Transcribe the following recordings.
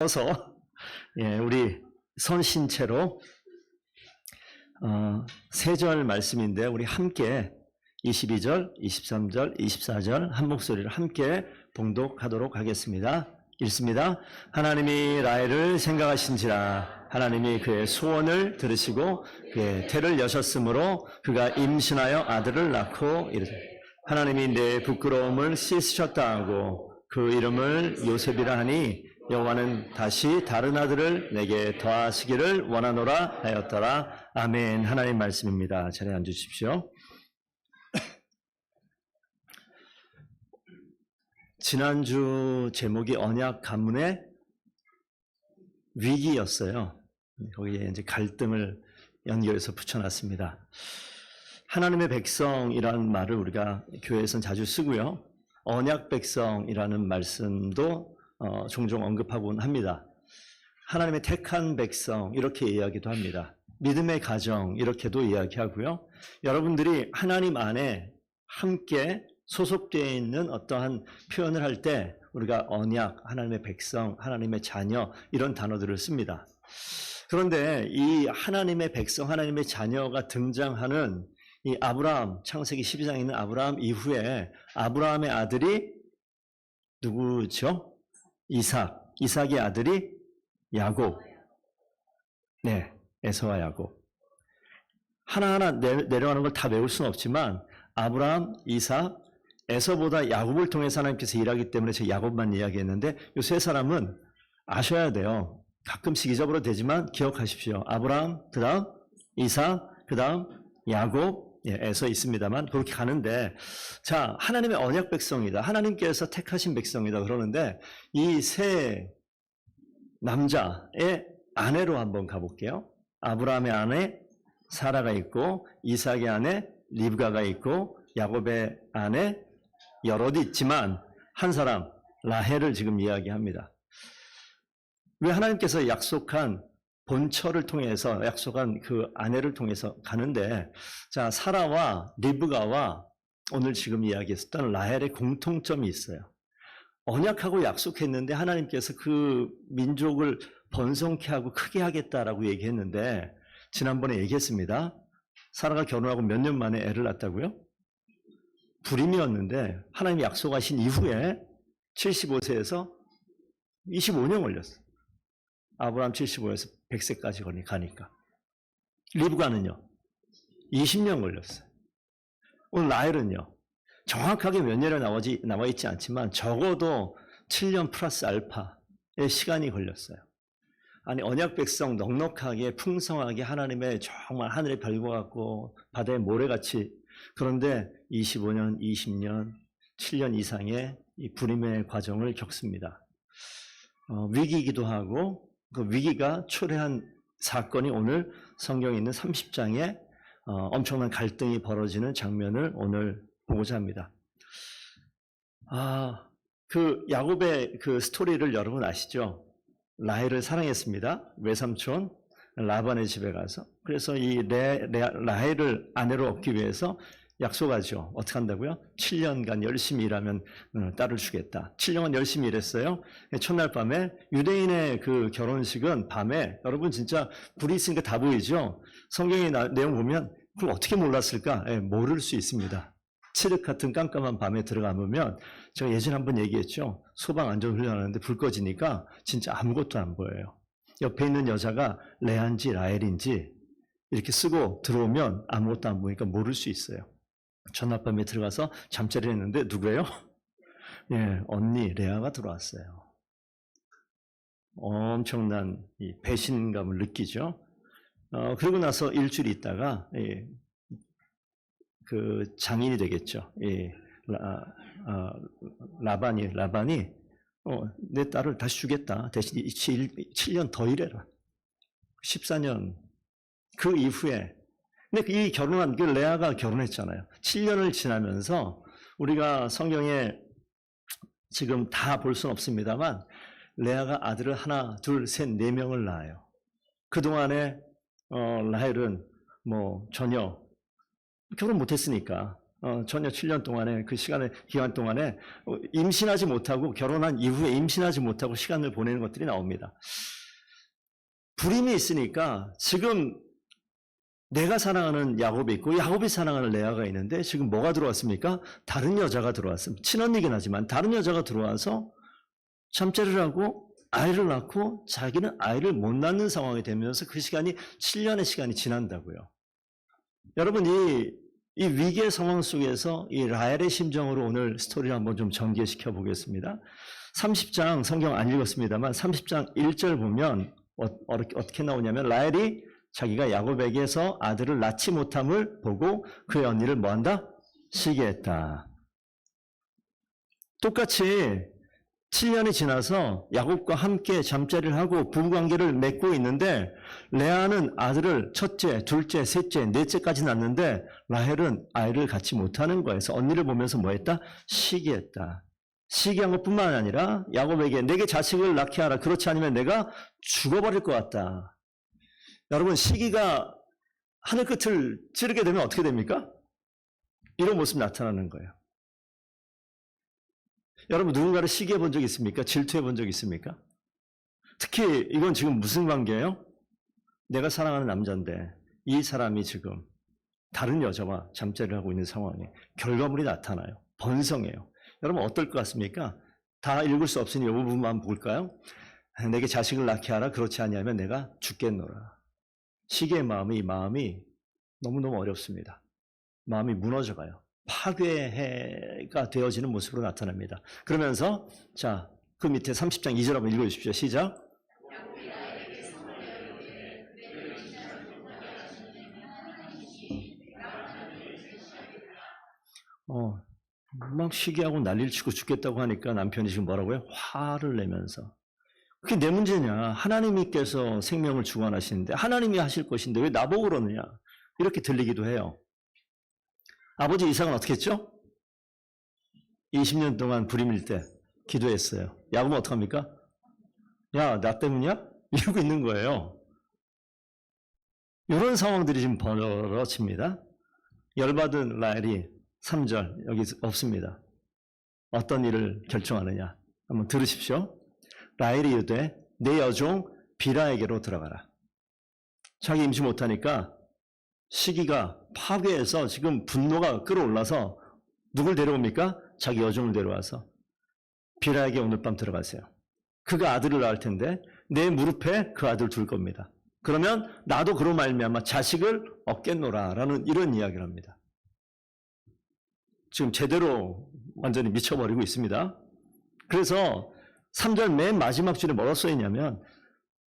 어서 우리 선신체로 세 절 말씀인데 우리 함께 22절, 23절, 24절 한 목소리를 함께 봉독하도록 하겠습니다. 읽습니다. 하나님이 라헬을 생각하신지라 하나님이 그의 소원을 들으시고 그의 태를 여셨으므로 그가 임신하여 아들을 낳고 이르되 하나님이 내 부끄러움을 씻으셨다 하고 그 이름을 요셉이라 하니 여호와는 다시 다른 아들을 내게 더하시기를 원하노라 하였더라. 아멘. 하나님 말씀입니다. 자리에 앉으십시오. 지난주 제목이 언약 가문의 위기였어요. 거기에 이제 갈등을 연결해서 붙여놨습니다. 하나님의 백성이라는 말을 우리가 교회에서는 자주 쓰고요. 언약 백성이라는 말씀도 종종 언급하곤 합니다. 하나님의 택한 백성 이렇게 이야기도 합니다. 믿음의 가정 이렇게도 이야기하고요. 여러분들이 하나님 안에 함께 소속되어 있는 어떠한 표현을 할 때 우리가 언약, 하나님의 백성, 하나님의 자녀 이런 단어들을 씁니다. 그런데 이 하나님의 백성, 하나님의 자녀가 등장하는 이 아브라함, 창세기 12장에 있는 아브라함 이후에 아브라함의 아들이 누구죠? 이삭의 아들이 야곱. 네, 에서와 야곱. 하나하나 내려가는 걸 다 외울 수는 없지만 아브라함, 이삭, 에서보다 야곱을 통해서 하나님께서 일하기 때문에 제가 야곱만 이야기했는데 이 세 사람은 아셔야 돼요. 가끔씩 잊어버려도 되지만 기억하십시오. 아브라함, 그 다음 이삭, 그 다음 야곱, 에서 있습니다만 그렇게 가는데 자, 하나님의 언약 백성이다. 하나님께서 택하신 백성이다. 그러는데 이 세 남자의 아내로 한번 가볼게요. 아브라함의 아내 사라가 있고 이삭의 아내 리브가가 있고 야곱의 아내 여럿이 있지만 한 사람 라헬을 지금 이야기합니다. 왜 하나님께서 약속한 본처를 통해서 약속한 그 아내를 통해서 가는데 자, 사라와 리브가와 오늘 지금 이야기했었던 라헬의 공통점이 있어요. 언약하고 약속했는데 하나님께서 그 민족을 번성케 하고 크게 하겠다라고 얘기했는데 지난번에 얘기했습니다. 사라가 결혼하고 몇 년 만에 애를 낳았다고요? 불임이었는데 하나님이 약속하신 이후에 75세에서 25년 걸렸어요. 아브라함 75에서 100세까지 가니까. 리브가는요, 20년 걸렸어요. 오늘 라헬은요, 정확하게 몇 년에 나와 있지 않지만 적어도 7년 플러스 알파의 시간이 걸렸어요. 아니, 언약 백성 넉넉하게 풍성하게 하나님의 정말 하늘의 별과 같고 바다의 모래같이 그런데 25년, 20년, 7년 이상의 이 불임의 과정을 겪습니다. 위기이기도 하고 그 위기가 초래한 사건이 오늘 성경에 있는 30장에 엄청난 갈등이 벌어지는 장면을 오늘 보고자 합니다. 그 야곱의 그 스토리를 여러분 아시죠? 라헬을 사랑했습니다. 외삼촌 라반의 집에 가서. 그래서 이 라헬을 아내로 얻기 위해서 약속하죠. 어떻게 한다고요? 7년간 열심히 일하면 딸을 주겠다. 7년간 열심히 일했어요. 첫날 밤에 유대인의 그 결혼식은 밤에 여러분 진짜 불이 있으니까 다 보이죠? 성경의 내용 보면 그걸 어떻게 몰랐을까? 모를 수 있습니다. 칠흑 같은 깜깜한 밤에 들어가면 제가 예전에 한번 얘기했죠. 소방 안전 훈련하는데 불 꺼지니까 진짜 아무것도 안 보여요. 옆에 있는 여자가 레아인지 라헬인지 이렇게 쓰고 들어오면 아무것도 안 보이니까 모를 수 있어요. 전날 밤에 들어가서 잠자리를 했는데 누구예요? 언니 레아가 들어왔어요. 엄청난 이 배신감을 느끼죠. 그러고 나서 일주일 있다가 그 장인이 되겠죠. 라반이 내 딸을 다시 주겠다. 대신 7년 더 일해라. 14년 그 이후에 근데 이 결혼한 그 레아가 결혼했잖아요. 7년을 지나면서 우리가 성경에 지금 다 볼 수는 없습니다만 레아가 아들을 하나, 둘, 셋, 4명을 낳아요. 그동안에 라헬은 전혀 결혼 못했으니까 전혀 7년 동안에 그 기간 동안에 임신하지 못하고 결혼한 이후에 임신하지 못하고 시간을 보내는 것들이 나옵니다. 불임이 있으니까 지금 내가 사랑하는 야곱이 있고 야곱이 사랑하는 레아가 있는데 지금 뭐가 들어왔습니까? 다른 여자가 들어왔습니다. 친언니긴 하지만 다른 여자가 들어와서 잠자리를 하고 아이를 낳고 자기는 아이를 못 낳는 상황이 되면서 그 시간이 7년의 시간이 지난다고요. 여러분 이 위기의 상황 속에서 이 라헬의 심정으로 오늘 스토리를 한번 좀 전개시켜 보겠습니다. 30장 성경 안 읽었습니다만 30장 1절 보면 어떻게 나오냐면 라헬이 자기가 야곱에게서 아들을 낳지 못함을 보고 그의 언니를 뭐한다? 시기했다. 똑같이 7년이 지나서 야곱과 함께 잠자리를 하고 부부관계를 맺고 있는데 레아는 아들을 첫째, 둘째, 셋째, 넷째까지 낳는데 라헬은 아이를 갖지 못하는 거예요. 그래서 언니를 보면서 뭐 했다? 시기했다. 시기한 것뿐만 아니라 야곱에게 내게 자식을 낳게 하라. 그렇지 않으면 내가 죽어버릴 것 같다. 여러분 시기가 하늘 끝을 찌르게 되면 어떻게 됩니까? 이런 모습이 나타나는 거예요. 여러분 누군가를 시기해 본 적 있습니까? 질투해 본 적 있습니까? 특히 이건 지금 무슨 관계예요? 내가 사랑하는 남자인데 이 사람이 지금 다른 여자와 잠자리를 하고 있는 상황에 결과물이 나타나요. 번성해요. 여러분 어떨 것 같습니까? 다 읽을 수 없으니 이 부분만 볼까요? 내게 자식을 낳게 하라. 그렇지 않으면 내가 죽겠노라. 시기의 마음이 이 마음이 너무너무 어렵습니다. 마음이 무너져가요. 파괴가 되어지는 모습으로 나타납니다. 그러면서 자, 그 밑에 30장 2절 한번 읽어주십시오. 시작. 막 시기하고 난리를 치고 죽겠다고 하니까 남편이 지금 뭐라고요? 화를 내면서. 그게 내 문제냐. 하나님께서 생명을 주관하시는데 하나님이 하실 것인데 왜 나보고 그러느냐. 이렇게 들리기도 해요. 아버지 이삭은 어떻게 했죠? 20년 동안 불임일 때 기도했어요. 야곱은 어떡합니까? 야, 나 때문이야? 이러고 있는 거예요. 이런 상황들이 지금 벌어집니다. 열받은 라헬이 3절 여기 없습니다. 어떤 일을 결정하느냐. 한번 들으십시오. 라헬이 이르되 내 여종 비라에게로 들어가라. 자기 임신 못하니까 시기가 파괴해서 지금 분노가 끌어올라서 누굴 데려옵니까? 자기 여종을 데려와서 비라에게 오늘 밤 들어가세요. 그가 아들을 낳을 텐데 내 무릎에 그 아들 둘 겁니다. 그러면 나도 그로 말미암아 자식을 얻겠노라라는 이런 이야기를 합니다. 지금 제대로 완전히 미쳐버리고 있습니다. 그래서 3절 맨 마지막 줄에 뭐가 써있냐면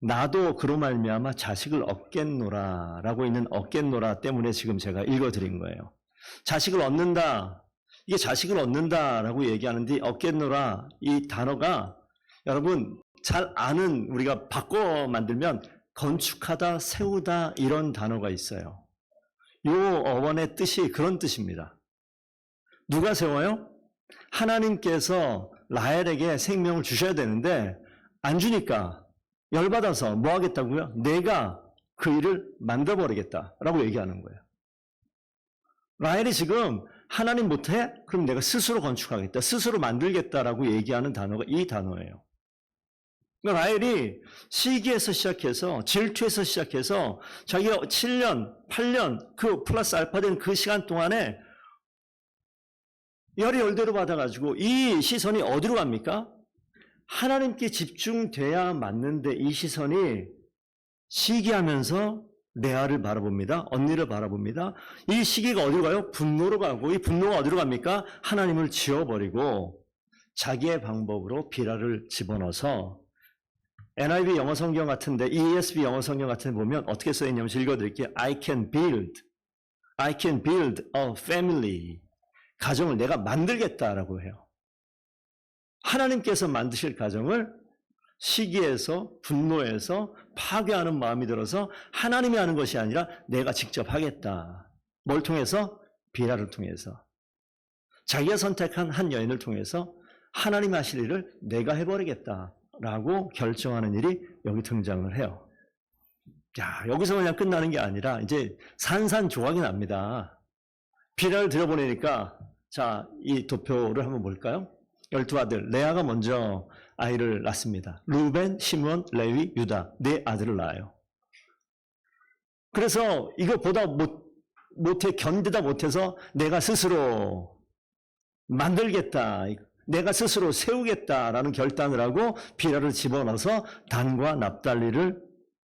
나도 그로 말미암아 자식을 얻겠노라 라고 있는 얻겠노라 때문에 지금 제가 읽어드린 거예요. 자식을 얻는다. 이게 자식을 얻는다 라고 얘기하는데 얻겠노라 이 단어가 여러분 잘 아는 우리가 바꿔 만들면 건축하다, 세우다 이런 단어가 있어요. 이 어원의 뜻이 그런 뜻입니다. 누가 세워요? 하나님께서 라헬에게 생명을 주셔야 되는데 안 주니까 열받아서 뭐 하겠다고요? 내가 그 일을 만들어버리겠다라고 얘기하는 거예요. 라헬이 지금 하나님 못해? 그럼 내가 스스로 건축하겠다. 스스로 만들겠다라고 얘기하는 단어가 이 단어예요. 그러니까 라헬이 시기에서 시작해서 질투에서 시작해서 자기가 7년, 8년 그 플러스 알파 된 그 시간 동안에 열이 열대로 받아가지고 이 시선이 어디로 갑니까? 하나님께 집중돼야 맞는데 이 시선이 시기하면서 레아를 바라봅니다. 언니를 바라봅니다. 이 시기가 어디로 가요? 분노로 가고 이 분노가 어디로 갑니까? 하나님을 지워버리고 자기의 방법으로 비라를 집어넣어서 NIV 영어 성경 같은데 ESV 영어 성경 같은데 보면 어떻게 써있냐면 읽어드릴게요. I can build a family. 가정을 내가 만들겠다라고 해요. 하나님께서 만드실 가정을 시기에서 분노해서 파괴하는 마음이 들어서 하나님이 하는 것이 아니라 내가 직접 하겠다. 뭘 통해서? 비라를 통해서. 자기가 선택한 한 여인을 통해서 하나님이 하실 일을 내가 해버리겠다라고 결정하는 일이 여기 등장을 해요. 야, 여기서 그냥 끝나는 게 아니라 이제 산산조각이 납니다. 비라를 들여보내니까 자, 이 도표를 한번 볼까요? 12아들. 레아가 먼저 아이를 낳습니다. 루벤, 시므온, 레위, 유다. 네 아들을 낳아요. 그래서 이거보다 못해 견디다 못해서 내가 스스로 만들겠다. 내가 스스로 세우겠다라는 결단을 하고 비라를 집어넣어서 단과 납달리를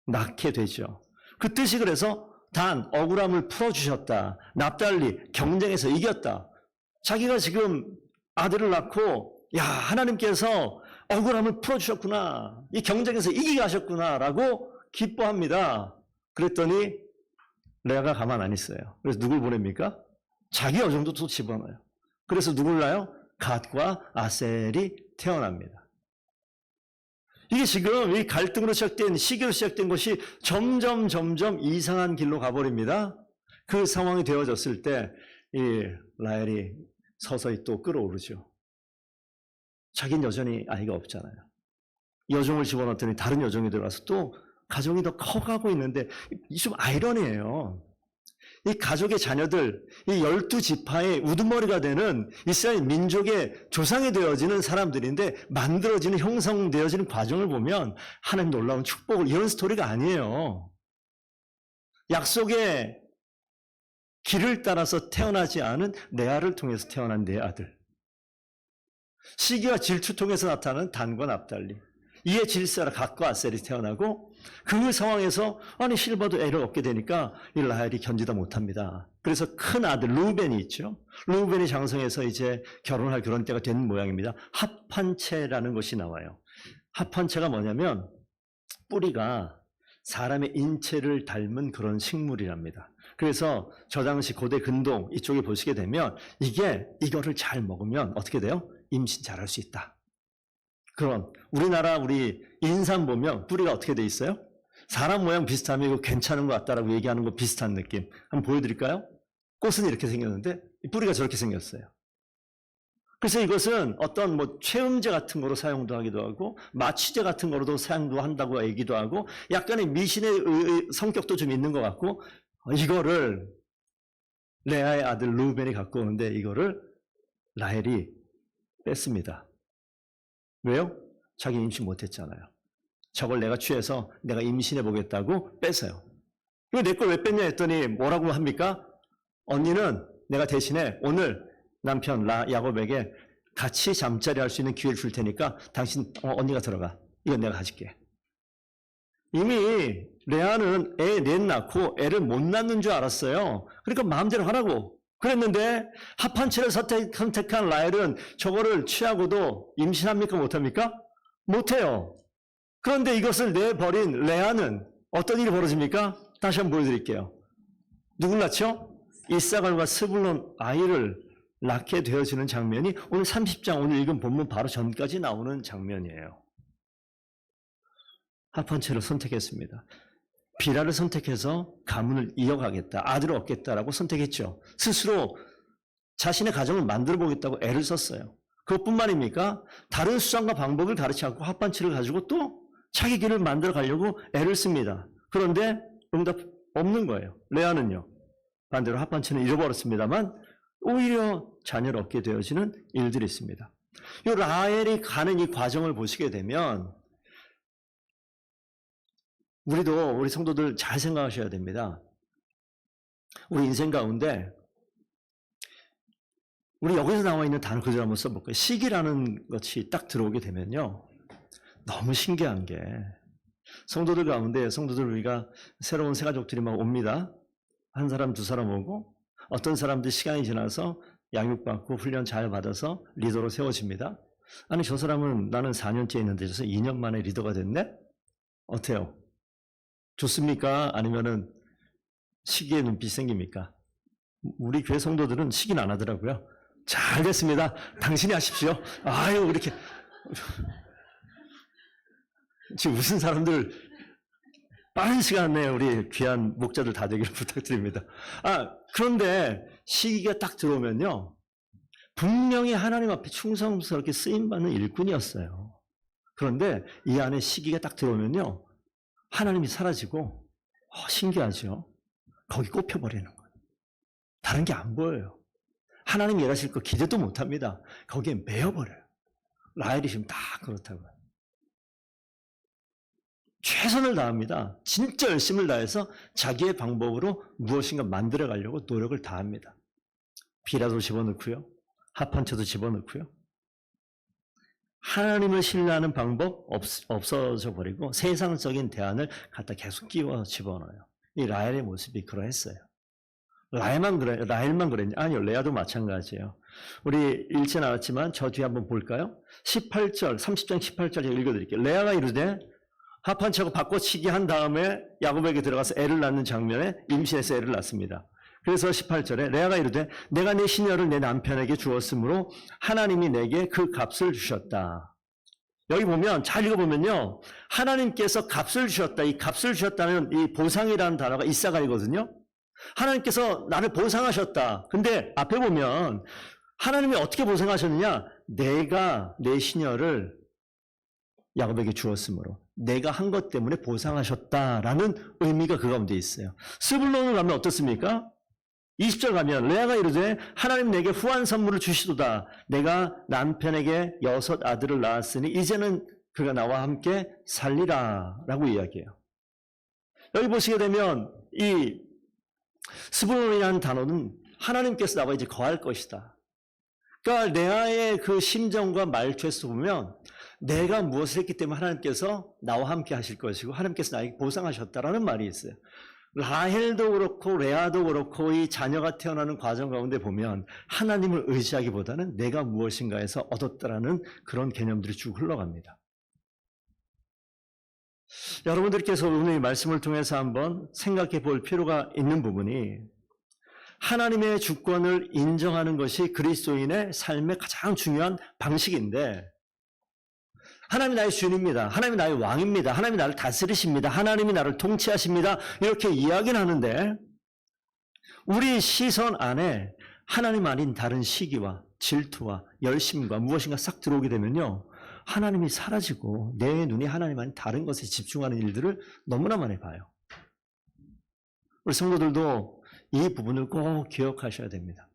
낳게 되죠. 그 뜻이 그래서 단, 억울함을 풀어주셨다. 납달리, 경쟁에서 이겼다. 자기가 지금 아들을 낳고 야, 하나님께서 억울함을 풀어주셨구나. 이 경쟁에서 이기게 하셨구나라고 기뻐합니다. 그랬더니 레아가 가만 안 있어요. 그래서 누굴 보냅니까? 자기 여종도 또 집어넣어요. 그래서 누굴 낳아요? 갓과 아셀이 태어납니다. 이게 지금 이 갈등으로 시작된, 시기로 시작된 것이 점점 이상한 길로 가버립니다. 그 상황이 되어졌을 때 이 라헬이 서서히 또 끌어오르죠. 자기는 여전히 아이가 없잖아요. 여종을 집어넣었더니 다른 여종이 들어와서 또 가족이 더 커가고 있는데 좀 아이러니해요. 이 가족의 자녀들, 이 12지파의 우두머리가 되는 이스라엘 민족의 조상이 되어지는 사람들인데 만들어지는, 형성되어지는 과정을 보면 하나님 놀라운 축복을, 이런 스토리가 아니에요. 약속의 길을 따라서 태어나지 않은 레아를 통해서 태어난 네 아들. 시기와 질투 통해서 나타나는 단과 납달리. 이에 질세라 갓과 아셀이 태어나고 그 상황에서 아니 실버도 애를 얻게 되니까 이 라헬이 견디다 못합니다. 그래서 큰 아들 루벤이 있죠. 루벤이 장성해서 이제 결혼할 그런 때가 된 모양입니다. 합한채라는 것이 나와요. 합한채가 뭐냐면 뿌리가 사람의 인체를 닮은 그런 식물이랍니다. 그래서 저 당시 고대 근동 이쪽에 보시게 되면 이거를 잘 먹으면 어떻게 돼요? 임신 잘할 수 있다. 그런 우리나라 우리 인삼 보면 뿌리가 어떻게 돼 있어요? 사람 모양 비슷하면 이거 괜찮은 것 같다라고 얘기하는 거 비슷한 느낌. 한번 보여드릴까요? 꽃은 이렇게 생겼는데 뿌리가 저렇게 생겼어요. 그래서 이것은 어떤 최음제 같은 거로 사용도 하기도 하고 마취제 같은 거로도 사용도 한다고 얘기도 하고 약간의 미신의 성격도 좀 있는 것 같고 이거를 레아의 아들 루벤이 갖고 오는데 이거를 라헬이 뺐습니다. 왜요? 자기 임신 못했잖아요. 저걸 내가 취해서 내가 임신해 보겠다고 뺐어요. 이거 내 걸 왜 뺐냐 했더니 뭐라고 합니까? 언니는 내가 대신에 오늘 남편 야곱에게 같이 잠자리 할 수 있는 기회를 줄 테니까 당신 언니가 들어가. 이건 내가 가질게. 이미 레아는 애 넷 낳고 애를 못 낳는 줄 알았어요. 그러니까 마음대로 하라고 그랬는데 합한채를 선택한 라헬은 저거를 취하고도 임신합니까? 못합니까? 못해요. 그런데 이것을 내버린 레아는 어떤 일이 벌어집니까? 다시 한번 보여드릴게요. 누굴 낳죠? 이사갈과 스불론 아이를 낳게 되어지는 장면이 오늘 30장 오늘 읽은 본문 바로 전까지 나오는 장면이에요. 합한채를 선택했습니다. 비라를 선택해서 가문을 이어가겠다, 아들을 얻겠다라고 선택했죠. 스스로 자신의 가정을 만들어 보겠다고 애를 썼어요. 그것뿐만입니까? 다른 수단과 방법을 가르치지 않고 합한채를 가지고 또 자기 길을 만들어 가려고 애를 씁니다. 그런데 응답 없는 거예요. 레아는요. 반대로 합한채는 잃어버렸습니다만 오히려 자녀를 얻게 되어지는 일들이 있습니다. 이 라헬이 가는 이 과정을 보시게 되면 우리 성도들 잘 생각하셔야 됩니다. 우리 인생 가운데 우리 여기서 나와 있는 단어 그대로 한번 써볼까요? 시기라는 것이 딱 들어오게 되면요. 너무 신기한 게 성도들 가운데 우리가 새로운 새 가족들이 막 옵니다. 한 사람 두 사람 오고 어떤 사람들 시간이 지나서 양육받고 훈련 잘 받아서 리더로 세워집니다. 아니 저 사람은 나는 4년째 있는데 저 2년 만에 리더가 됐네? 어때요? 좋습니까? 아니면은 시기에 눈빛이 생깁니까? 우리 교회 성도들은 시기는 안 하더라고요. 잘 됐습니다. 당신이 하십시오. 아유, 이렇게. 지금 무슨 사람들 빠른 시간 내에 우리 귀한 목자들 다 되기를 부탁드립니다. 그런데 시기가 딱 들어오면요. 분명히 하나님 앞에 충성스럽게 쓰임받는 일꾼이었어요. 그런데 이 안에 시기가 딱 들어오면요. 하나님이 사라지고 신기하죠. 거기 꼽혀버리는 거예요. 다른 게 안 보여요. 하나님이 일하실 거 기대도 못합니다. 거기에 매여버려요. 라헬이 지금 다 그렇다고요. 최선을 다합니다. 진짜 열심을 다해서 자기의 방법으로 무엇인가 만들어가려고 노력을 다합니다. 비라도 집어넣고요. 합판초도 집어넣고요. 하나님을 신뢰하는 방법 없어져 버리고 세상적인 대안을 갖다 계속 끼워 집어넣어요. 이 라헬의 모습이 그러했어요. 라헬만 그랬냐? 아니요, 레아도 마찬가지예요. 우리 읽지 않았지만 저 뒤에 한번 볼까요? 18절, 30장 18절 읽어드릴게요. 레아가 이르되 합판차고 바꿔치기 한 다음에 야곱에게 들어가서 애를 낳는 장면에 임신해서 애를 낳습니다. 그래서 18절에 레아가 이르되 내가 내 시녀를 내 남편에게 주었으므로 하나님이 내게 그 값을 주셨다. 여기 보면 잘 읽어보면요. 하나님께서 값을 주셨다. 이 값을 주셨다는 이 보상이라는 단어가 이사가이거든요. 하나님께서 나를 보상하셨다. 근데 앞에 보면 하나님이 어떻게 보상하셨느냐? 내가 내 시녀를 야곱에게 주었으므로 내가 한 것 때문에 보상하셨다라는 의미가 그 가운데 있어요. 스불론을 가면 어떻습니까? 20절 가면 레아가 이르되 하나님 내게 후한 선물을 주시도다. 내가 남편에게 6 아들을 낳았으니 이제는 그가 나와 함께 살리라 라고 이야기해요. 여기 보시게 되면 이 스불론이라는 단어는 하나님께서 나와 이제 거할 것이다. 그러니까 레아의 그 심정과 말투에서 보면 내가 무엇을 했기 때문에 하나님께서 나와 함께 하실 것이고 하나님께서 나에게 보상하셨다라는 말이 있어요. 라헬도 그렇고 레아도 그렇고 이 자녀가 태어나는 과정 가운데 보면 하나님을 의지하기보다는 내가 무엇인가에서 얻었다라는 그런 개념들이 쭉 흘러갑니다. 여러분들께서 오늘 이 말씀을 통해서 한번 생각해 볼 필요가 있는 부분이 하나님의 주권을 인정하는 것이 그리스도인의 삶의 가장 중요한 방식인데 하나님이 나의 주인입니다. 하나님이 나의 왕입니다. 하나님이 나를 다스리십니다. 하나님이 나를 통치하십니다. 이렇게 이야기는 하는데 우리 시선 안에 하나님 아닌 다른 시기와 질투와 열심과 무엇인가 싹 들어오게 되면요. 하나님이 사라지고 내 눈이 하나님 아닌 다른 것에 집중하는 일들을 너무나 많이 봐요. 우리 성도들도 이 부분을 꼭 기억하셔야 됩니다.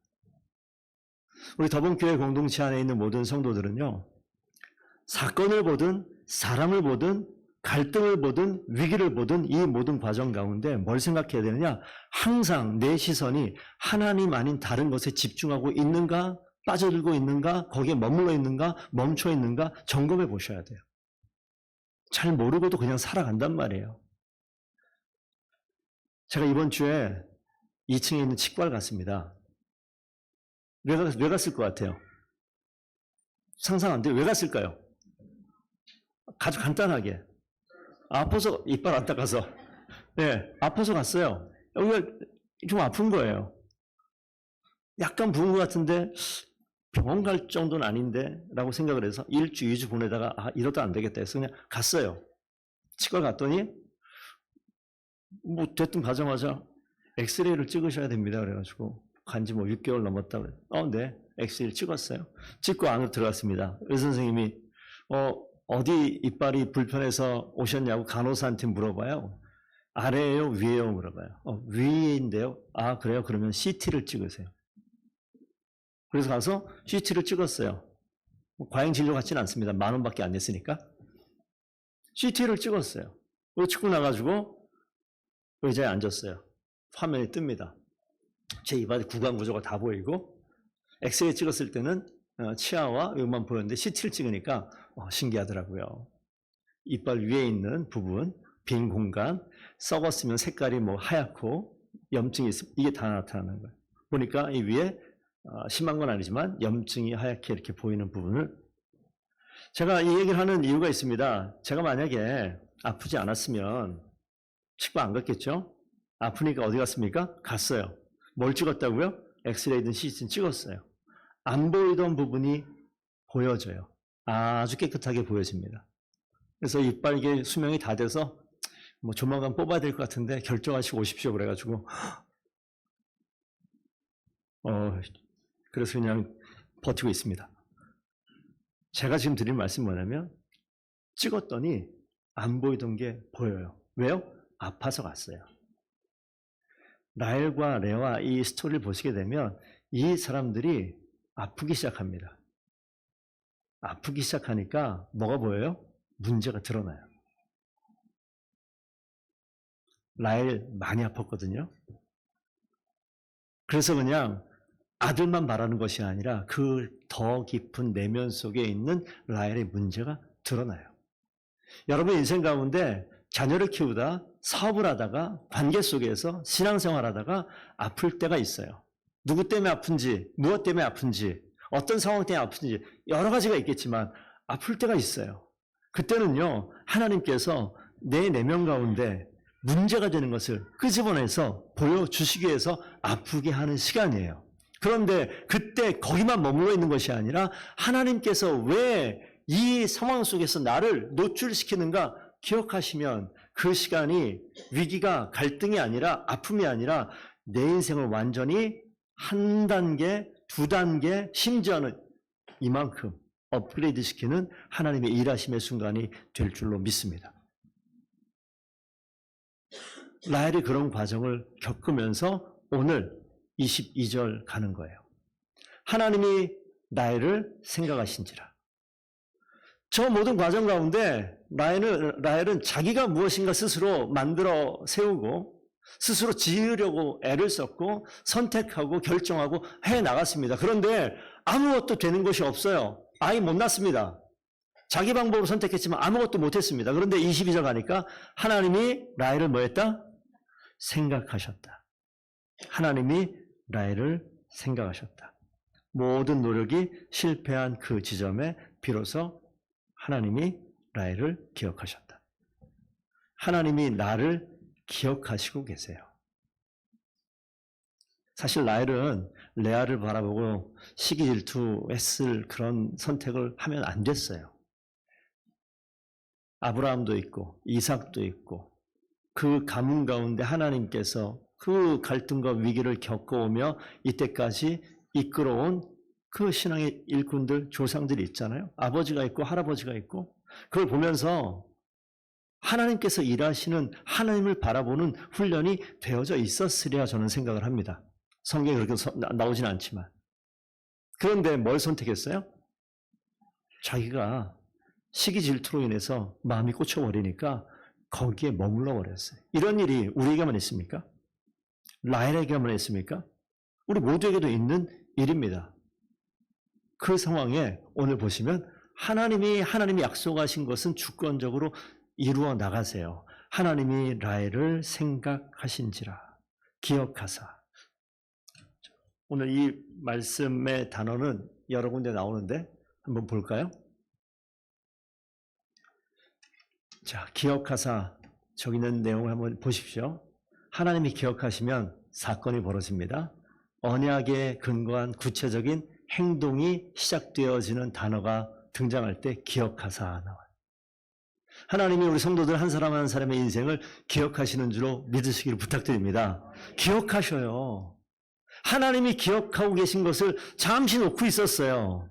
우리 더본교회 공동체 안에 있는 모든 성도들은요. 사건을 보든 사람을 보든 갈등을 보든 위기를 보든 이 모든 과정 가운데 뭘 생각해야 되느냐? 항상 내 시선이 하나님 아닌 다른 것에 집중하고 있는가? 빠져들고 있는가? 거기에 머물러 있는가? 멈춰 있는가? 점검해 보셔야 돼요. 잘 모르고도 그냥 살아간단 말이에요. 제가 이번 주에 2층에 있는 치과를 갔습니다. 왜 갔을 것 같아요? 상상 안 돼요. 왜 갔을까요? 아주 간단하게. 아파서, 이빨 안 닦아서. 네, 아파서 갔어요. 여기가 좀 아픈 거예요. 약간 부은 것 같은데, 병원 갈 정도는 아닌데, 라고 생각을 해서 1주, 2주 보내다가, 이러다 안 되겠다 해서 그냥 갔어요. 치과 갔더니, 됐든 가자마자 엑스레이를 찍으셔야 됩니다. 그래가지고, 간지 6개월 넘었다고. 네. 엑스레이를 찍었어요. 찍고 안으로 들어갔습니다. 의사 선생님이, 어디 이빨이 불편해서 오셨냐고 간호사한테 물어봐요. 아래예요? 위에요? 물어봐요. 위인데요? 그래요? 그러면 CT를 찍으세요. 그래서 가서 CT를 찍었어요. 과잉 진료 같지는 않습니다. 10,000원밖에 안 냈으니까. CT를 찍었어요. 그리고 찍고 나가지고 의자에 앉았어요. 화면이 뜹니다. 제 입안에 구강 구조가 다 보이고 엑스레이 찍었을 때는 치아와 이것만 보였는데 CT를 찍으니까 신기하더라고요. 이빨 위에 있는 부분, 빈 공간, 썩었으면 색깔이 하얗고 염증이 있으면 이게 다 나타나는 거예요. 보니까 이 위에 심한 건 아니지만 염증이 하얗게 이렇게 보이는 부분을 제가 이 얘기를 하는 이유가 있습니다. 제가 만약에 아프지 않았으면 치과 안 갔겠죠? 아프니까 어디 갔습니까? 갔어요. 뭘 찍었다고요? 엑스레이든 CT든 찍었어요. 안 보이던 부분이 보여져요. 아주 깨끗하게 보여집니다. 그래서 이빨 수명이 다 돼서 조만간 뽑아야 될 것 같은데 결정하시고 오십시오 그래가지고 그래서 그냥 버티고 있습니다. 제가 지금 드린 말씀이 뭐냐면 찍었더니 안 보이던 게 보여요. 왜요? 아파서 갔어요. 라헬과 레아 이 스토리를 보시게 되면 이 사람들이 아프기 시작합니다. 아프기 시작하니까 뭐가 보여요? 문제가 드러나요. 라헬 많이 아팠거든요. 그래서 그냥 아들만 말하는 것이 아니라 그 더 깊은 내면 속에 있는 라헬의 문제가 드러나요. 여러분 인생 가운데 자녀를 키우다, 사업을 하다가, 관계 속에서 신앙생활 하다가 아플 때가 있어요. 누구 때문에 아픈지, 무엇 때문에 아픈지, 어떤 상황 때문에 아픈지 여러 가지가 있겠지만 아플 때가 있어요. 그때는요, 하나님께서 내 내면 가운데 문제가 되는 것을 끄집어내서 보여주시기 위해서 아프게 하는 시간이에요. 그런데 그때 거기만 머물러 있는 것이 아니라 하나님께서 왜 이 상황 속에서 나를 노출시키는가 기억하시면 그 시간이 위기가 갈등이 아니라 아픔이 아니라 내 인생을 완전히 한 단계, 두 단계, 심지어는 이만큼 업그레이드 시키는 하나님의 일하심의 순간이 될 줄로 믿습니다. 라헬이 그런 과정을 겪으면서 오늘 22절 가는 거예요. 하나님이 라헬을 생각하신지라. 저 모든 과정 가운데 라헬은 자기가 무엇인가 스스로 만들어 세우고 스스로 지으려고 애를 썼고 선택하고 결정하고 해나갔습니다. 그런데 아무것도 되는 것이 없어요. 아이 못 낳습니다. 자기 방법으로 선택했지만 아무것도 못했습니다. 그런데 22절 가니까 하나님이 라헬을 뭐 했다? 생각하셨다. 하나님이 라헬을 생각하셨다. 모든 노력이 실패한 그 지점에 비로소 하나님이 라헬을 기억하셨다. 하나님이 나를 기억하시고 계세요. 사실 라헬은 레아를 바라보고 시기 질투했을 그런 선택을 하면 안 됐어요. 아브라함도 있고 이삭도 있고 그 가문 가운데 하나님께서 그 갈등과 위기를 겪어오며 이때까지 이끌어온 그 신앙의 일꾼들, 조상들이 있잖아요. 아버지가 있고 할아버지가 있고 그걸 보면서 하나님께서 일하시는 하나님을 바라보는 훈련이 되어져 있었으리라 저는 생각을 합니다. 성경에 그렇게 나오진 않지만. 그런데 뭘 선택했어요? 자기가 시기 질투로 인해서 마음이 꽂혀버리니까 거기에 머물러 버렸어요. 이런 일이 우리에게만 있습니까? 라헬에게만 있습니까? 우리 모두에게도 있는 일입니다. 그 상황에 오늘 보시면 하나님이 약속하신 것은 주권적으로 이루어 나가세요. 하나님이 라헬을 생각하신지라 기억하사. 오늘 이 말씀의 단어는 여러 군데 나오는데 한번 볼까요? 자, 기억하사 저기 있는 내용을 한번 보십시오. 하나님이 기억하시면 사건이 벌어집니다. 언약에 근거한 구체적인 행동이 시작되어지는 단어가 등장할 때 기억하사 나와요. 하나님이 우리 성도들 한 사람 한 사람의 인생을 기억하시는 줄로 믿으시기를 부탁드립니다. 기억하셔요. 하나님이 기억하고 계신 것을 잠시 놓고 있었어요.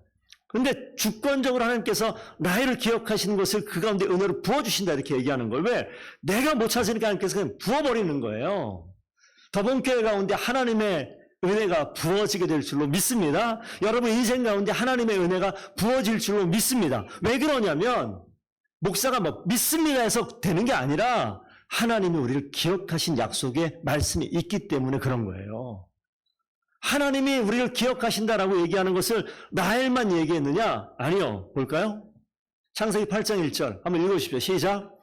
그런데 주권적으로 하나님께서 라헬을 기억하시는 것을 그 가운데 은혜로 부어주신다 이렇게 얘기하는 걸 왜? 내가 못 찾으니까 하나님께서 그냥 부어버리는 거예요. 더본교회 가운데 하나님의 은혜가 부어지게 될 줄로 믿습니다. 여러분 인생 가운데 하나님의 은혜가 부어질 줄로 믿습니다. 왜 그러냐면 목사가 뭐 믿습니다 해서 되는 게 아니라 하나님이 우리를 기억하신 약속의 말씀이 있기 때문에 그런 거예요. 하나님이 우리를 기억하신다라고 얘기하는 것을 라헬만 얘기했느냐? 아니요. 볼까요? 창세기 8장 1절 한번 읽어주십시오. 시작.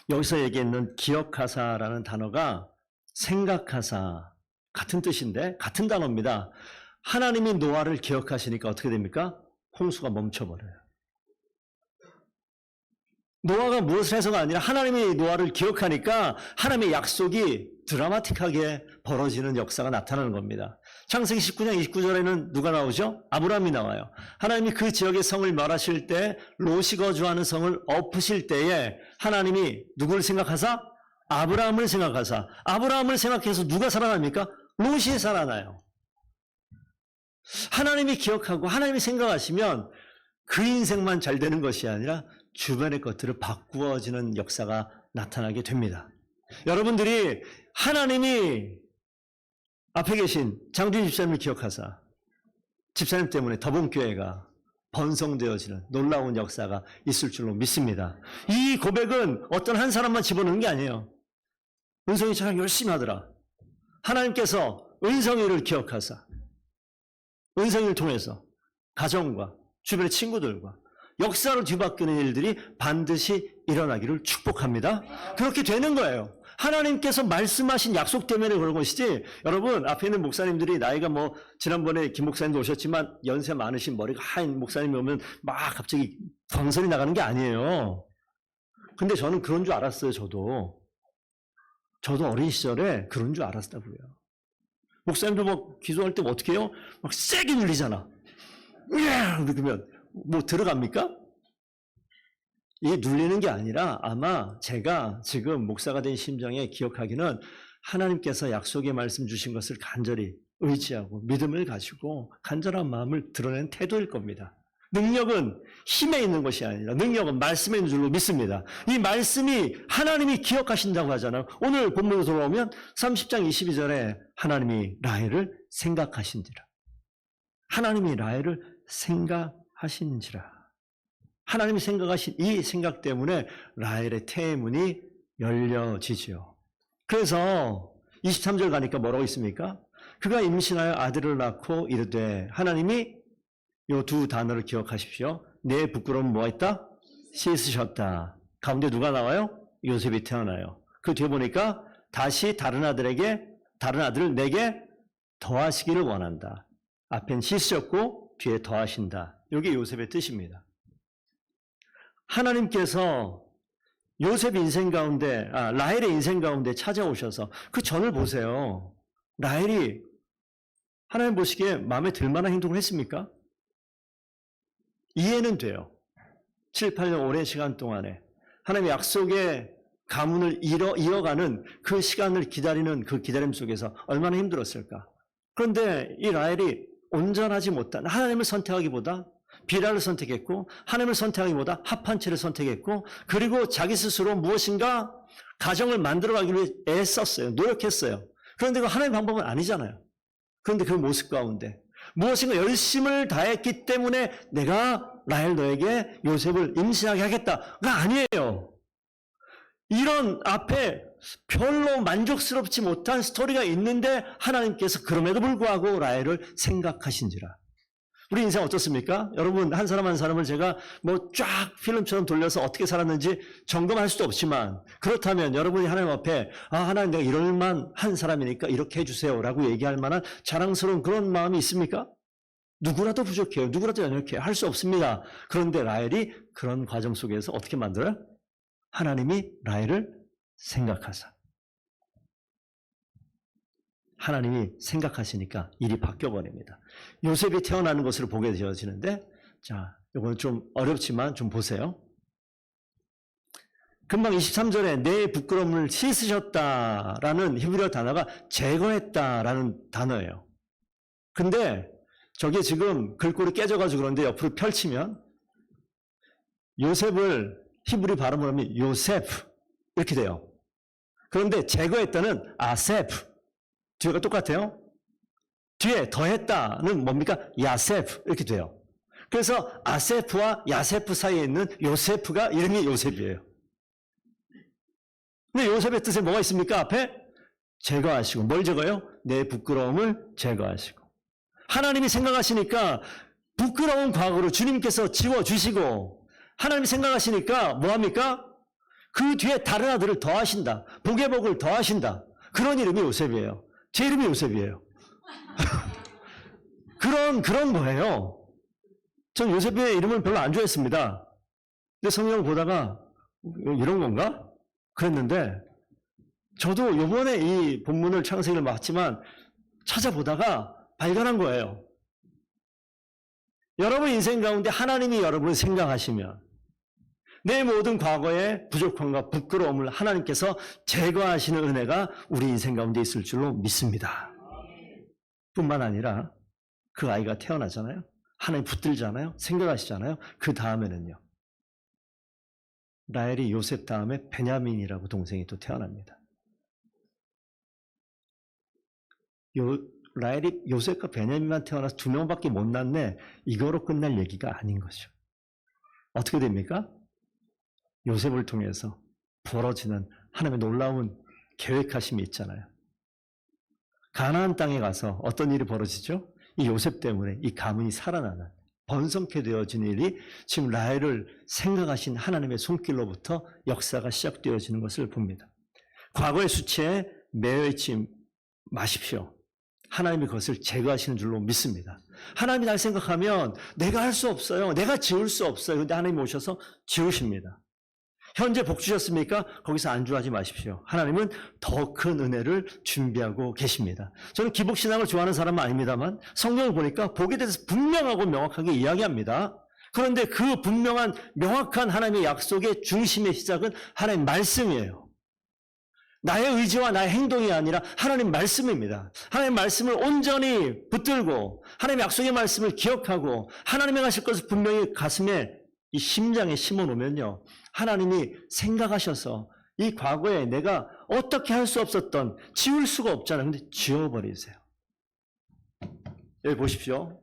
여기서 얘기했는 기억하사라는 단어가 생각하사 같은 뜻인데 같은 단어입니다. 하나님이 노아를 기억하시니까 어떻게 됩니까? 홍수가 멈춰버려요. 노아가 무엇을 해서가 아니라 하나님이 노아를 기억하니까 하나님의 약속이 드라마틱하게 벌어지는 역사가 나타나는 겁니다. 창세기 19장 29절에는 누가 나오죠? 아브라함이 나와요. 하나님이 그 지역의 성을 멸하실 때 롯이 거주하는 성을 엎으실 때에 하나님이 누구를 생각하사? 아브라함을 생각하사. 아브라함을 생각해서 누가 살아납니까? 롯이 살아나요. 하나님이 기억하고 하나님이 생각하시면 그 인생만 잘 되는 것이 아니라 주변의 것들을 바꾸어지는 역사가 나타나게 됩니다. 여러분들이 하나님이 앞에 계신 장준희 집사님을 기억하사 집사님 때문에 더본교회가 번성되어지는 놀라운 역사가 있을 줄로 믿습니다. 이 고백은 어떤 한 사람만 집어넣는 게 아니에요. 은성이 참 열심히 하더라. 하나님께서 은성이를 기억하사 은성이를 통해서 가정과 주변의 친구들과 역사로 뒤바뀌는 일들이 반드시 일어나기를 축복합니다. 그렇게 되는 거예요. 하나님께서 말씀하신 약속 때문에 그런 것이지, 여러분 앞에 있는 목사님들이 나이가 뭐 지난번에 김 목사님도 오셨지만 연세 많으신 머리가 하얀 목사님이 오면 막 갑자기 광선이 나가는 게 아니에요. 근데 저는 그런 줄 알았어요. 저도 어린 시절에 그런 줄 알았다고요. 목사님도 뭐 기도할 때 어떻게 해요? 막 세게 눌리잖아. 그러면 뭐 들어갑니까? 이게 눌리는 게 아니라 아마 제가 지금 목사가 된 심정에 기억하기는 하나님께서 약속의 말씀 주신 것을 간절히 의지하고 믿음을 가지고 간절한 마음을 드러낸 태도일 겁니다. 능력은 힘에 있는 것이 아니라 능력은 말씀에 있는 줄로 믿습니다. 이 말씀이 하나님이 기억하신다고 하잖아요. 오늘 본문으로 돌아오면 30장 22절에 하나님이 라헬을 생각하신지라. 하나님이 라헬을 생각하신지라. 하나님이 생각하신 이 생각 때문에 라헬의 태문이 열려지지요. 그래서 23절 가니까 뭐라고 있습니까? 그가 임신하여 아들을 낳고 이르되, 하나님이 이 두 단어를 기억하십시오. 내 부끄러움 뭐가 있다? 씻으셨다. 가운데 누가 나와요? 요셉이 태어나요. 그 뒤에 보니까 다시 다른 아들을 내게 더하시기를 원한다. 앞엔 씻으셨고 뒤에 더하신다. 이게 요셉의 뜻입니다. 하나님께서 요셉 인생 가운데, 라헬의 인생 가운데 찾아오셔서 그 전을 보세요. 라헬이 하나님 보시기에 마음에 들 만한 행동을 했습니까? 이해는 돼요. 7, 8년 오랜 시간 동안에 하나님의 약속의 가문을 이어가는 그 시간을 기다리는 그 기다림 속에서 얼마나 힘들었을까. 그런데 이 라헬이 온전하지 못한, 하나님을 선택하기보다 비라를 선택했고, 하나님을 선택하기보다 합한체를 선택했고, 그리고 자기 스스로 무엇인가 가정을 만들어가기 위해 애썼어요. 노력했어요. 그런데 그 하나님의 방법은 아니잖아요. 그런데 그 모습 가운데 무엇인가 열심을 다했기 때문에 내가 라헬 너에게 요셉을 임신하게 하겠다가 아니에요. 이런 앞에 별로 만족스럽지 못한 스토리가 있는데 하나님께서 그럼에도 불구하고 라헬을 생각하신지라. 우리 인생 어떻습니까? 여러분 한 사람 한 사람을 제가 뭐 쫙 필름처럼 돌려서 어떻게 살았는지 점검할 수도 없지만, 그렇다면 여러분이 하나님 앞에 하나님 내가 이럴만 한 사람이니까 이렇게 해주세요 라고 얘기할 만한 자랑스러운 그런 마음이 있습니까? 누구라도 부족해요. 누구라도 연약해요. 할 수 없습니다. 그런데 라헬이 그런 과정 속에서 어떻게 만들어요? 하나님이 라헬을 생각하사. 하나님이 생각하시니까 일이 바뀌어버립니다. 요셉이 태어나는 것으로 보게 되어지는데, 자, 이거는 좀 어렵지만 좀 보세요. 금방 23절에 내 부끄러움을 씻으셨다라는 히브리어 단어가 제거했다라는 단어예요. 근데 저게 지금 글꼴이 깨져가지고 그런데 옆으로 펼치면 요셉을 히브리 발음으로 하면 요세프 이렇게 돼요. 그런데 제거했다는 아세프, 뒤가 똑같아요. 뒤에 더했다는 뭡니까? 야세프 이렇게 돼요. 그래서 아세프와 야세프 사이에 있는 요세프가 이름이 요셉이에요. 근데 요셉의 뜻에 뭐가 있습니까? 앞에 제거하시고. 뭘 제거해요? 내 부끄러움을 제거하시고. 하나님이 생각하시니까 부끄러운 과거를 주님께서 지워주시고, 하나님이 생각하시니까 뭐합니까? 그 뒤에 다른 아들을 더하신다. 복의 복을 더하신다. 그런 이름이 요셉이에요. 제 이름이 요셉이에요. 그런 거예요. 전 요셉의 이름을 별로 안 좋아했습니다. 근데 성경을 보다가 이런 건가? 그랬는데, 저도 이번에 이 본문을 창세기를 봤지만 찾아보다가 발견한 거예요. 여러분 인생 가운데 하나님이 여러분을 생각하시면 내 모든 과거의 부족함과 부끄러움을 하나님께서 제거하시는 은혜가 우리 인생 가운데 있을 줄로 믿습니다. 뿐만 아니라 그 아이가 태어나잖아요. 하나님 붙들잖아요. 생각하시잖아요. 그 다음에는요. 라헬이 요셉 다음에 베냐민이라고 동생이 또 태어납니다. 라헬이 요셉과 베냐민만 태어나서 2명밖에 못 낳네. 이거로 끝날 얘기가 아닌 거죠. 어떻게 됩니까? 요셉을 통해서 벌어지는 하나님의 놀라운 계획하심이 있잖아요. 가나안 땅에 가서 어떤 일이 벌어지죠? 이 요셉 때문에 이 가문이 살아나는 번성케 되어진 일이 지금 라헬을 생각하신 하나님의 손길로부터 역사가 시작되어지는 것을 봅니다. 과거의 수치에 매여있지 마십시오. 하나님이 그것을 제거하시는 줄로 믿습니다. 하나님이 날 생각하면 내가 할 수 없어요. 내가 지을 수 없어요. 그런데 하나님이 오셔서 지으십니다. 현재 복 주셨습니까? 거기서 안주하지 마십시오. 하나님은 더 큰 은혜를 준비하고 계십니다. 저는 기복신앙을 좋아하는 사람은 아닙니다만 성경을 보니까 복에 대해서 분명하고 명확하게 이야기합니다. 그런데 그 분명한 명확한 하나님의 약속의 중심의 시작은 하나님 말씀이에요. 나의 의지와 나의 행동이 아니라 하나님 말씀입니다. 하나님 말씀을 온전히 붙들고 하나님의 약속의 말씀을 기억하고 하나님의 하실 것을 분명히 가슴에 이 심장에 심어놓으면요. 하나님이 생각하셔서 이 과거에 내가 어떻게 할 수 없었던 지울 수가 없잖아요. 근데 지워버리세요. 여기 보십시오.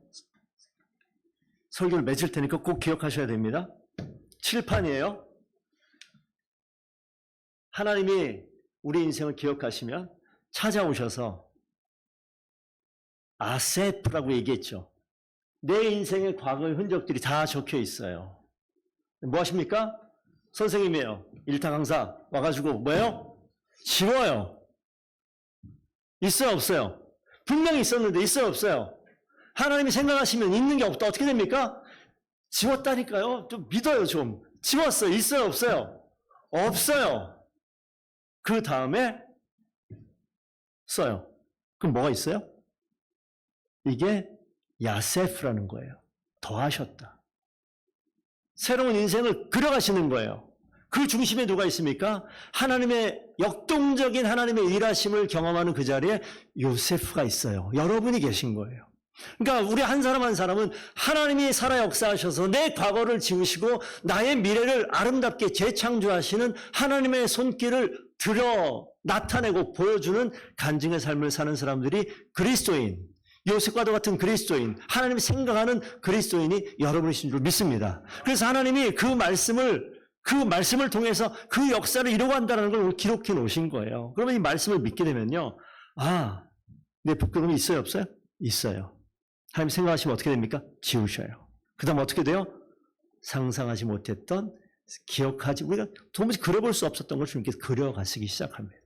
설교를 맺을 테니까 꼭 기억하셔야 됩니다. 칠판이에요. 하나님이 우리 인생을 기억하시면 찾아오셔서 아세프라고 얘기했죠. 내 인생의 과거의 흔적들이 다 적혀 있어요. 뭐 하십니까? 선생님이에요. 일타 강사 와가지고 뭐예요? 지워요. 있어요, 없어요? 분명히 있었는데 있어요, 없어요? 하나님이 생각하시면 있는 게 없다. 어떻게 됩니까? 지웠다니까요. 좀 믿어요, 좀. 지웠어요. 있어요, 없어요? 없어요. 그 다음에 써요. 그럼 뭐가 있어요? 이게 야세프라는 거예요. 더하셨다. 새로운 인생을 그려가시는 거예요. 그 중심에 누가 있습니까? 하나님의 역동적인 하나님의 일하심을 경험하는 그 자리에 요세프가 있어요. 여러분이 계신 거예요. 그러니까 우리 한 사람 한 사람은 하나님이 살아 역사하셔서 내 과거를 지우시고 나의 미래를 아름답게 재창조하시는 하나님의 손길을 들여 나타내고 보여주는 간증의 삶을 사는 사람들이 그리스도인, 요셉과도 같은 그리스도인, 하나님이 생각하는 그리스도인이 여러분이신 줄 믿습니다. 그래서 하나님이 그 말씀을 통해서 그 역사를 이루어간다는 걸 기록해 놓으신 거예요. 그러면 이 말씀을 믿게 되면요. 아, 내 부끄러움이 있어요, 없어요? 있어요. 하나님 생각하시면 어떻게 됩니까? 지우셔요. 그 다음 어떻게 돼요? 상상하지 못했던, 우리가 도무지 그려볼 수 없었던 걸 주님께서 그려가시기 시작합니다.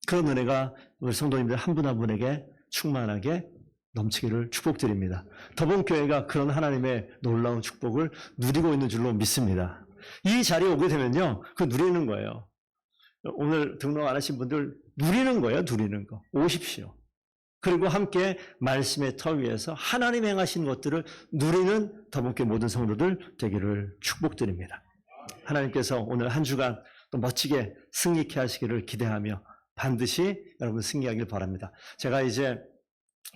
그런 은혜가 우리 성도님들 한 분 한 분에게 충만하게 넘치기를 축복드립니다. 더본교회가 그런 하나님의 놀라운 축복을 누리고 있는 줄로 믿습니다. 이 자리에 오게 되면요. 그 누리는 거예요. 오늘 등록 안 하신 분들 누리는 거예요. 누리는 거. 오십시오. 그리고 함께 말씀의 터 위에서 하나님 행하신 것들을 누리는 더본교회 모든 성도들 되기를 축복드립니다. 하나님께서 오늘 한 주간 또 멋지게 승리케 하시기를 기대하며 반드시 여러분 승리하길 바랍니다. 제가 이제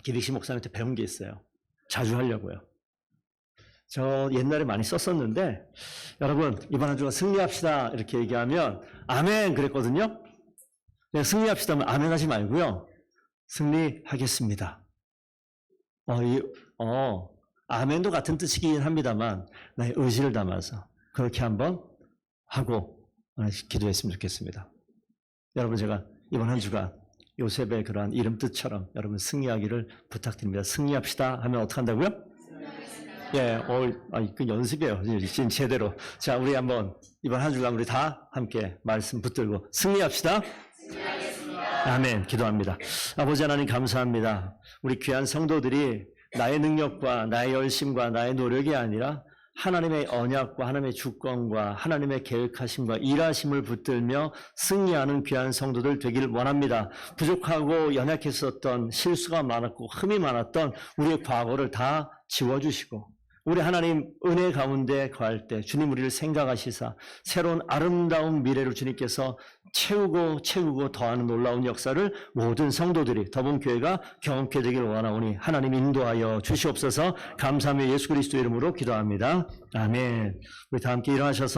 기백시 목사님한테 배운 게 있어요. 자주 하려고요. 저 옛날에 많이 썼었는데 여러분 이번 한 주간 승리합시다 이렇게 얘기하면 아멘 그랬거든요. 그냥 승리합시다 하면 아멘 하지 말고요. 승리하겠습니다. 아멘도 같은 뜻이긴 합니다만 나의 의지를 담아서 그렇게 한번 하고 기도했으면 좋겠습니다. 여러분 제가 이번 한 주간 요셉의 그러한 이름 뜻처럼 여러분 승리하기를 부탁드립니다. 승리합시다 하면 어떻게 한다고요? 예, 그 연습이에요. 지금 제대로. 자, 우리 한번 이번 한 주간 우리 다 함께 말씀 붙들고 승리합시다. 승리하겠습니다. 아멘. 기도합니다. 아버지 하나님 감사합니다. 우리 귀한 성도들이 나의 능력과 나의 열심과 나의 노력이 아니라 하나님의 언약과 하나님의 주권과 하나님의 계획하심과 일하심을 붙들며 승리하는 귀한 성도들 되기를 원합니다. 부족하고 연약했었던 실수가 많았고 흠이 많았던 우리의 과거를 다 지워주시고 우리 하나님 은혜 가운데 거할 때 주님 우리를 생각하시사 새로운 아름다운 미래를 주님께서 채우고 더하는 놀라운 역사를 모든 성도들이 더분교회가 경험케 되기를 원하오니 하나님 인도하여 주시옵소서. 감사하며 예수 그리스도 이름으로 기도합니다. 아멘. 우리 다 함께 일어나셔서